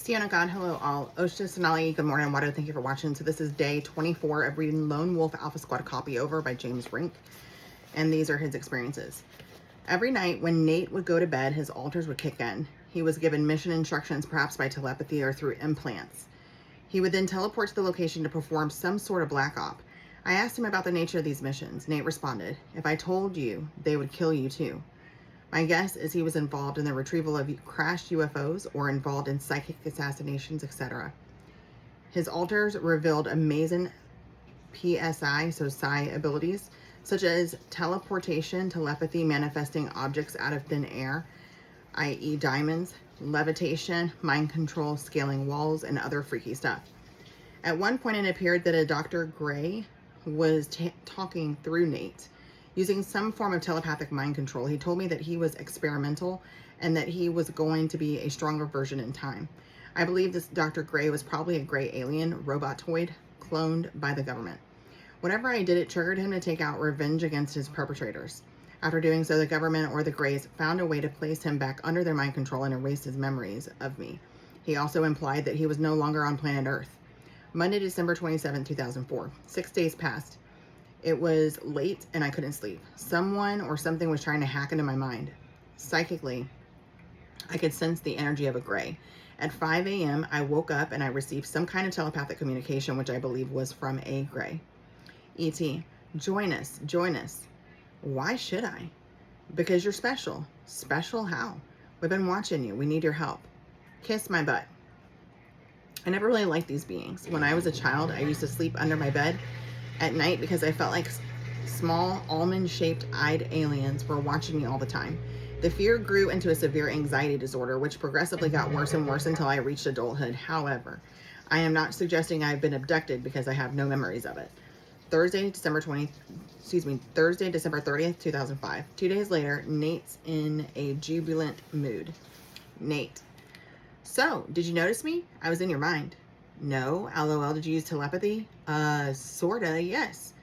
Sienna God, hello all. Oshta Sonali, good morning, Wado. Thank you for watching. So this is day 24 of reading Lone Wolf Alpha Squad Copy Over by James Rink. And these are his experiences. Every night when Nate would go to bed, his alters would kick in. He was given mission instructions, perhaps by telepathy or through implants. He would then teleport to the location to perform some sort of black op. I asked him about the nature of these missions. Nate responded, "If I told you, they would kill you too." My guess is he was involved in the retrieval of crashed UFOs or involved in psychic assassinations, etc. His alters revealed amazing PSI, so psi abilities, such as teleportation, telepathy, manifesting objects out of thin air, i.e. diamonds, levitation, mind control, scaling walls, and other freaky stuff. At one point it appeared that a Dr. Gray was talking through Nate. Using some form of telepathic mind control, he told me that he was experimental and that he was going to be a stronger version in time. I believe this Dr. Gray was probably a gray alien robotoid cloned by the government. Whenever I did, it triggered him to take out revenge against his perpetrators. After doing so, the government or the Greys found a way to place him back under their mind control and erase his memories of me. He also implied that he was no longer on planet Earth. Monday, December 27, 2004. 6 days passed. It was late and I couldn't sleep. Someone or something was trying to hack into my mind. Psychically, I could sense the energy of a Gray. At 5 a.m., I woke up and I received some kind of telepathic communication, which I believe was from a Gray. E.T., join us, join us. Why should I? Because you're special. Special how? We've been watching you. We need your help. Kiss my butt. I never really liked these beings. When I was a child, I used to sleep under my bed at night because I felt like small almond-shaped eyed aliens were watching me all the time. The fear grew into a severe anxiety disorder, which progressively got worse and worse until I reached adulthood. However, I am not suggesting I've been abducted because I have no memories of it. Thursday, December 30th, 2005. 2 days later, Nate's in a jubilant mood. Nate: so, did you notice me? I was in your mind. No, LOL, did you use telepathy? Sorta, yes.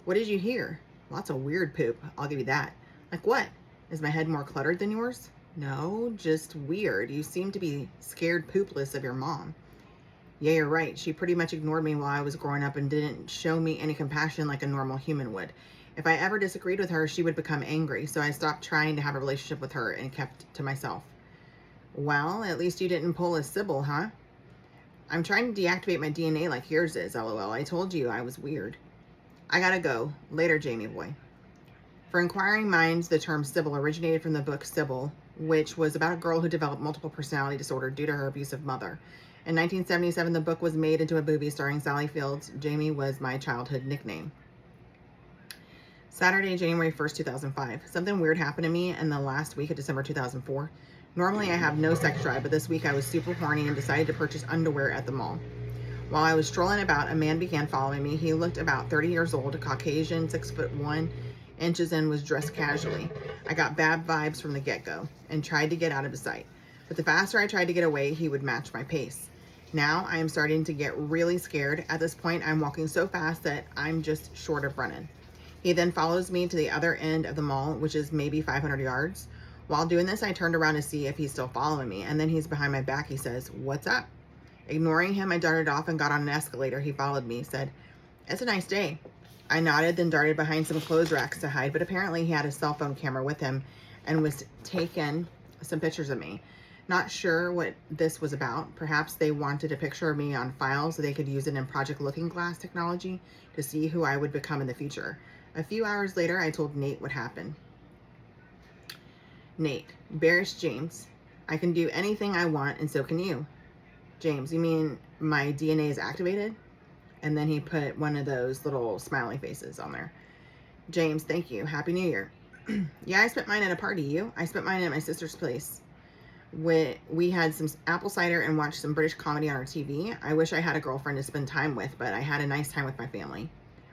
What did you hear? Lots of weird poop, I'll give you that. Like what? Is my head more cluttered than yours? No, just weird. You seem to be scared poopless of your mom. Yeah, you're right. She pretty much ignored me while I was growing up and didn't show me any compassion like a normal human would. If I ever disagreed with her, she would become angry, so I stopped trying to have a relationship with her and kept to myself. Well, at least you didn't pull a Sybil, huh? I'm trying to deactivate my DNA like yours is, LOL. I told you I was weird. I gotta go. Later, Jamie boy. For inquiring minds, the term Sybil originated from the book Sybil, which was about a girl who developed multiple personality disorder due to her abusive mother. In 1977, the book was made into a movie starring Sally Fields. Jamie was my childhood nickname. Saturday, January 1st, 2005. Something weird happened to me in the last week of December 2004. Normally, I have no sex drive, but this week I was super horny and decided to purchase underwear at the mall. While I was strolling about, a man began following me. He looked about 30 years old, Caucasian, 6'1" and was dressed casually. I got bad vibes from the get-go and tried to get out of his sight. But the faster I tried to get away, he would match my pace. Now I am starting to get really scared. At this point, I'm walking so fast that I'm just short of running. He then follows me to the other end of the mall, which is maybe 500 yards. While doing this, I turned around to see if he's still following me, and then he's behind my back. He says, "What's up?" Ignoring him, I darted off and got on an escalator. He followed me, said, "It's a nice day." I nodded, then darted behind some clothes racks to hide, but apparently he had a cell phone camera with him and was taking some pictures of me. Not sure what this was about. Perhaps they wanted a picture of me on file so they could use it in Project Looking Glass technology to see who I would become in the future. A few hours later, I told Nate what happened. Nate: bearish James. I can do anything I want and so can you. James: you mean my DNA is activated? And then he put one of those little smiley faces on there. James: thank you. Happy New Year. Yeah, I spent mine at a party. You? I spent mine at my sister's place. We had some apple cider and watched some British comedy on our TV. I wish I had a girlfriend to spend time with, but I had a nice time with my family.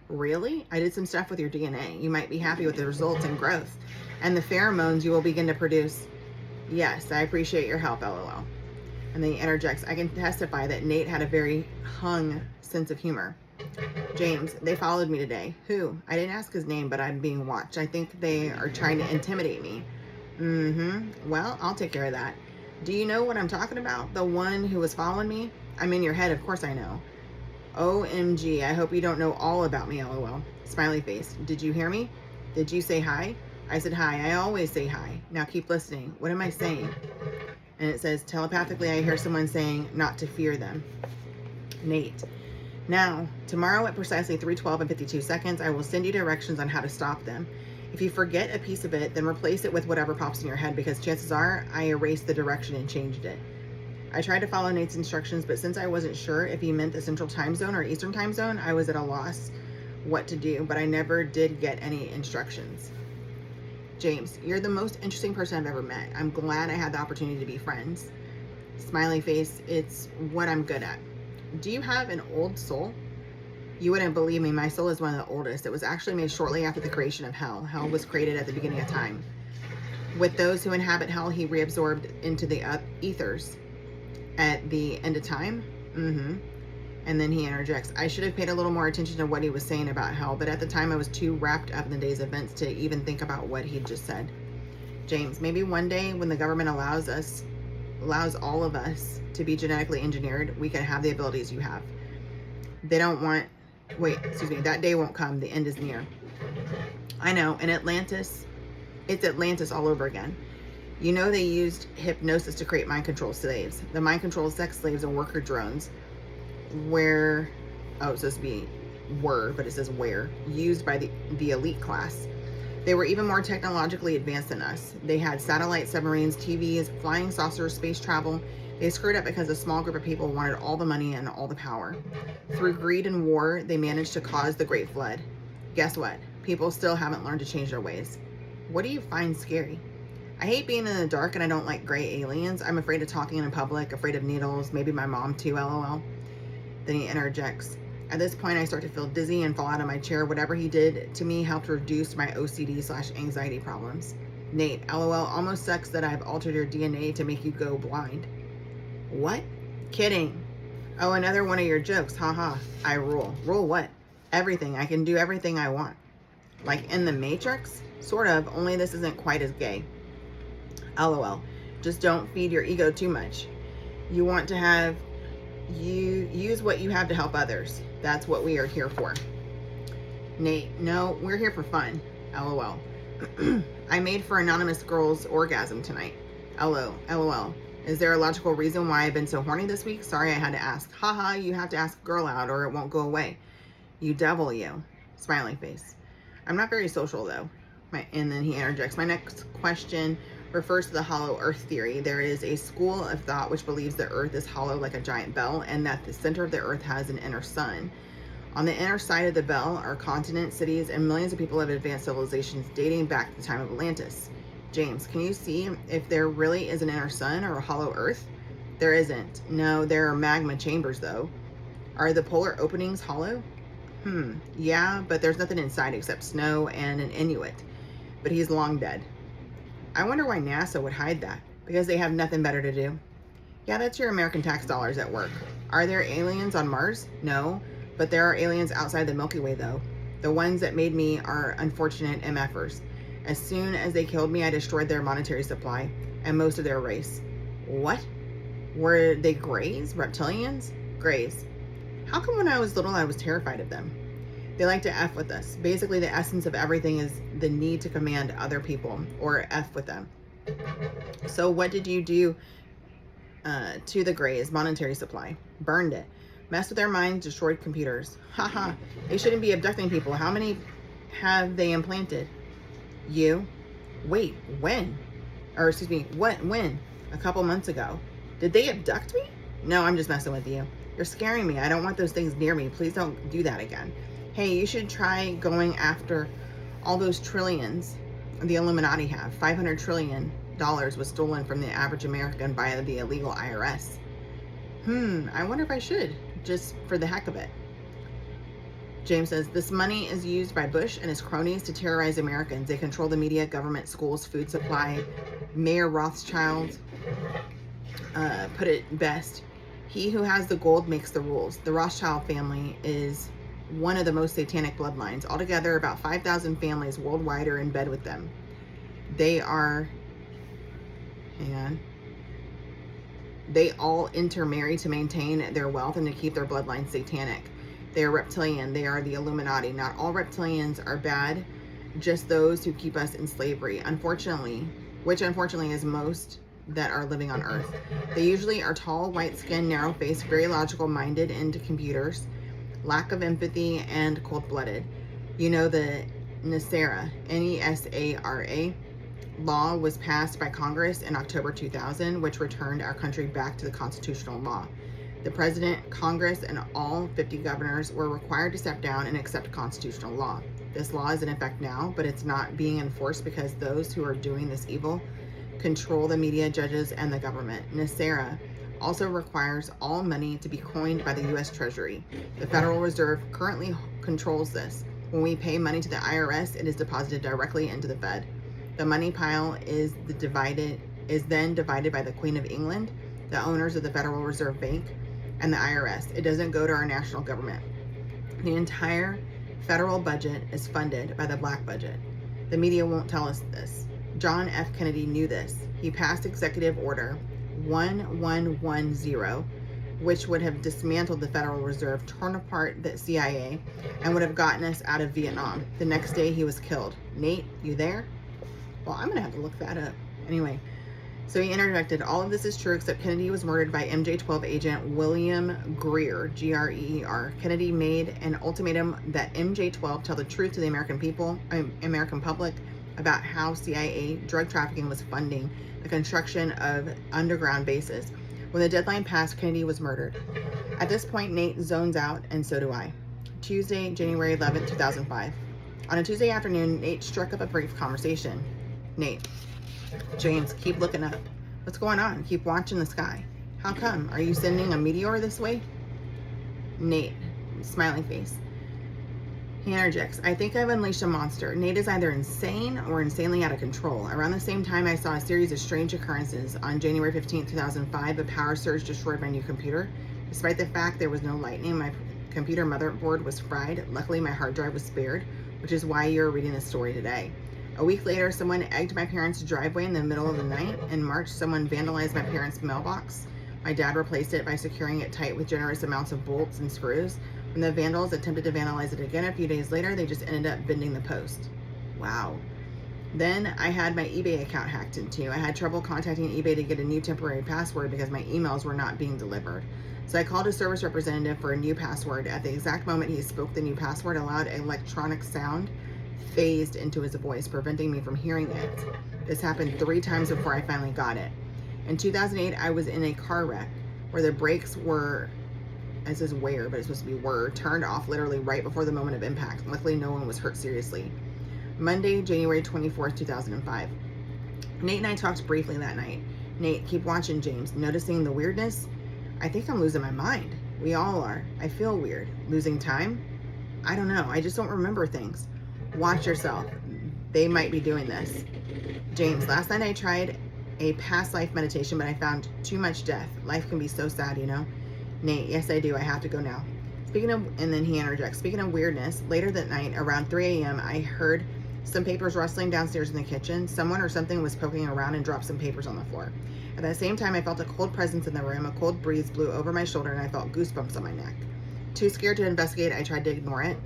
Really? I did some stuff with your DNA. You might be happy with the results and growth and the pheromones you will begin to produce. Yes, I appreciate your help, LOL. And then he interjects, I can testify that Nate had a very hung sense of humor. James: they followed me today. Who? I didn't ask his name, but I'm being watched. I think they are trying to intimidate me. Well, I'll take care of that. Do you know what I'm talking about? The one who was following me? I'm in your head, of course I know. OMG, I hope you don't know all about me, LOL. Smiley face. Did you hear me? Did you say hi? I said hi. I always say hi. Now keep listening. What am I saying? And it says, telepathically, I hear someone saying not to fear them. Nate. Now, tomorrow at precisely 3:12 and 52 seconds, I will send you directions on how to stop them. If you forget a piece of it, then replace it with whatever pops in your head, because chances are I erased the direction and changed it. I tried to follow Nate's instructions, but since I wasn't sure if he meant the Central Time Zone or Eastern Time Zone, I was at a loss what to do, but I never did get any instructions. James, you're the most interesting person I've ever met. I'm glad I had the opportunity to be friends. Smiley face, it's what I'm good at. Do you have an old soul? You wouldn't believe me, my soul is one of the oldest. It was actually made shortly after the creation of hell. Hell was created at the beginning of time. With those who inhabit hell, he reabsorbed into the ethers at the end of time. And then he interjects, I should have paid a little more attention to what he was saying about hell, but at the time I was too wrapped up in the day's events to even think about what he just said. James, maybe one day when the government allows all of us to be genetically engineered, we can have the abilities you have. They don't want, that day won't come. The end is near. I know, in Atlantis, it's Atlantis all over again. You know they used hypnosis to create mind control slaves. The mind control sex slaves and worker drones it's supposed to be were, but it says where, used by the elite class. They were even more technologically advanced than us. They had satellite submarines, TVs, flying saucers, space travel. They screwed up because a small group of people wanted all the money and all the power. Through greed and war, they managed to cause the Great Flood. Guess what? People still haven't learned to change their ways. What do you find scary? I hate being in the dark and I don't like gray aliens. I'm afraid of talking in public, afraid of needles, maybe my mom too, LOL. Then he interjects. At this point, I start to feel dizzy and fall out of my chair. Whatever he did to me helped reduce my OCD/anxiety problems. Nate, LOL, almost sucks that I've altered your DNA to make you go blind. What? Kidding. Oh, another one of your jokes. Haha. I rule. Rule what? Everything. I can do everything I want. Like in the Matrix? Sort of, only this isn't quite as gay. LOL. Just don't feed your ego too much. You want to have you use what you have to help others. That's what we are here for. Nate, no, we're here for fun. LOL. I made for anonymous girl's orgasm tonight. LOL. Is there a logical reason why I've been so horny this week? Sorry, I had to ask. Haha, you have to ask a girl out or it won't go away. You devil, you. Smiley face. I'm not very social though. And then he interjects. My next question refers to the hollow earth theory. There is a school of thought which believes the earth is hollow like a giant bell and that the center of the earth has an inner sun. On the inner side of the bell are continents, cities, and millions of people of advanced civilizations dating back to the time of Atlantis. James, can you see if there really is an inner sun or a hollow earth? There isn't. No, there are magma chambers though. Are the polar openings hollow? Yeah, but there's nothing inside except snow and an Inuit. But he's long dead. I wonder why NASA would hide that. Because they have nothing better to do. Yeah, that's your American tax dollars at work. Are there aliens on Mars? No, but there are aliens outside the Milky Way though. The ones that made me are unfortunate MFers. As soon as they killed me, I destroyed their monetary supply and most of their race. What? Were they Greys? Reptilians? Greys. How come when I was little I was terrified of them? They like to F with us. Basically, the essence of everything is the need to command other people or F with them. So what did you do to the Greys' monetary supply? Burned it. Messed with their minds, destroyed computers. Haha, they shouldn't be abducting people. How many have they implanted? You? Wait, when? Or excuse me, what, when? A couple months ago. Did they abduct me? No, I'm just messing with you. You're scaring me. I don't want those things near me. Please don't do that again. Hey, you should try going after all those trillions the Illuminati have. $500 trillion was stolen from the average American by the illegal IRS. I wonder if I should, just for the heck of it. James says, this money is used by Bush and his cronies to terrorize Americans. They control the media, government, schools, food supply. Mayor Rothschild put it best. He who has the gold makes the rules. The Rothschild family is one of the most satanic bloodlines. Altogether, about 5,000 families worldwide are in bed with them. They are, hang on, They all intermarry to maintain their wealth and to keep their bloodline satanic. They are reptilian. They are the Illuminati. Not all reptilians are bad, just those who keep us in slavery, unfortunately, which unfortunately is most that are living on Earth. They usually are tall, white-skinned, narrow-faced, very logical-minded, into computers, lack of empathy, and cold-blooded. You know, the NESARA, N-E-S-A-R-A, law was passed by Congress in October 2000, which returned our country back to the constitutional law. The president, Congress, and all 50 governors were required to step down and accept constitutional law. This law is in effect now, but it's not being enforced because those who are doing this evil control the media, judges, and the government. NESARA also requires all money to be coined by the U.S. Treasury. The Federal Reserve currently controls this. When we pay money to the IRS, it is deposited directly into the Fed. The money pile is then divided by the Queen of England, the owners of the Federal Reserve Bank, and the IRS. It doesn't go to our national government. The entire federal budget is funded by the black budget. The media won't tell us this. John F. Kennedy knew this. He passed Executive Order 1110, which would have dismantled the Federal Reserve, torn apart the CIA, and would have gotten us out of Vietnam. The next day, he was killed. Nate, you there? Well, I'm going to have to look that up. Anyway, so he interjected, all of this is true except Kennedy was murdered by MJ-12 agent William Greer, G-R-E-E-R. Kennedy made an ultimatum that MJ-12 tell the truth to the American public about how CIA drug trafficking was funding the construction of underground bases. When the deadline passed, Kennedy was murdered. At this point, Nate zones out, and so do I. Tuesday, January 11, 2005. On a Tuesday afternoon, Nate struck up a brief conversation. Nate, James, keep looking up. What's going on? Keep watching the sky. How come? Are you sending a meteor this way? Nate, smiling face. He interjects, I think I've unleashed a monster. Nate is either insane or insanely out of control. Around the same time, I saw a series of strange occurrences. On January 15, 2005, a power surge destroyed my new computer. Despite the fact there was no lightning, my computer motherboard was fried. Luckily, my hard drive was spared, which is why you're reading this story today. A week later, someone egged my parents' driveway in the middle of the night. In March, someone vandalized my parents' mailbox. My dad replaced it by securing it tight with generous amounts of bolts and screws. When the vandals attempted to vandalize it again a few days later, they just ended up bending the post. Wow. Then I had my eBay account hacked into. I had trouble contacting eBay to get a new temporary password because my emails were not being delivered. So I called a service representative for a new password. At the exact moment he spoke the new password, a loud electronic sound phased into his voice, preventing me from hearing it. This happened 3 times before I finally got it. In 2008, I was in a car wreck where the brakes were, it says where, but it's supposed to be were, turned off literally right before the moment of impact. Luckily, no one was hurt seriously. Monday, January 24th, 2005. Nate and I talked briefly that night. Nate, keep watching, James. Noticing the weirdness? I think I'm losing my mind. We all are. I feel weird. Losing time? I don't know. I just don't remember things. Watch yourself. They might be doing this. James, last night I tried a past life meditation, but I found too much death. Life can be so sad, you know? Nate, yes I do. I have to go now. And then he interjects, speaking of weirdness, later that night, around 3 a.m., I heard some papers rustling downstairs in the kitchen. Someone or something was poking around and dropped some papers on the floor. At the same time, I felt a cold presence in the room. A cold breeze blew over my shoulder and I felt goosebumps on my neck. Too scared to investigate, I tried to ignore it,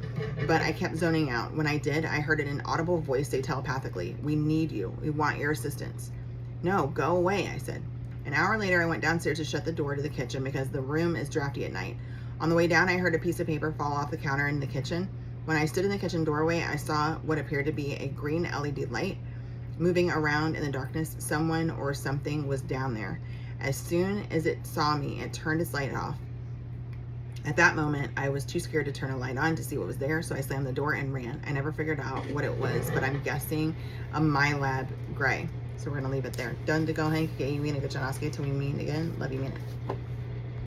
but I kept zoning out. When I did, I heard an audible voice say telepathically, we need you. We want your assistance. No, go away, I said. An hour later, I went downstairs to shut the door to the kitchen because the room is drafty at night. On the way down, I heard a piece of paper fall off the counter in the kitchen. When I stood in the kitchen doorway, I saw what appeared to be a green LED light moving around in the darkness. Someone or something was down there. As soon as it saw me, it turned its light off. At that moment, I was too scared to turn a light on to see what was there, so I slammed the door and ran. I never figured out what it was, but I'm guessing a MyLab gray. So we're going to leave it there. Done to go, Hank. Okay, you mean a good till we meet again. Love you, man.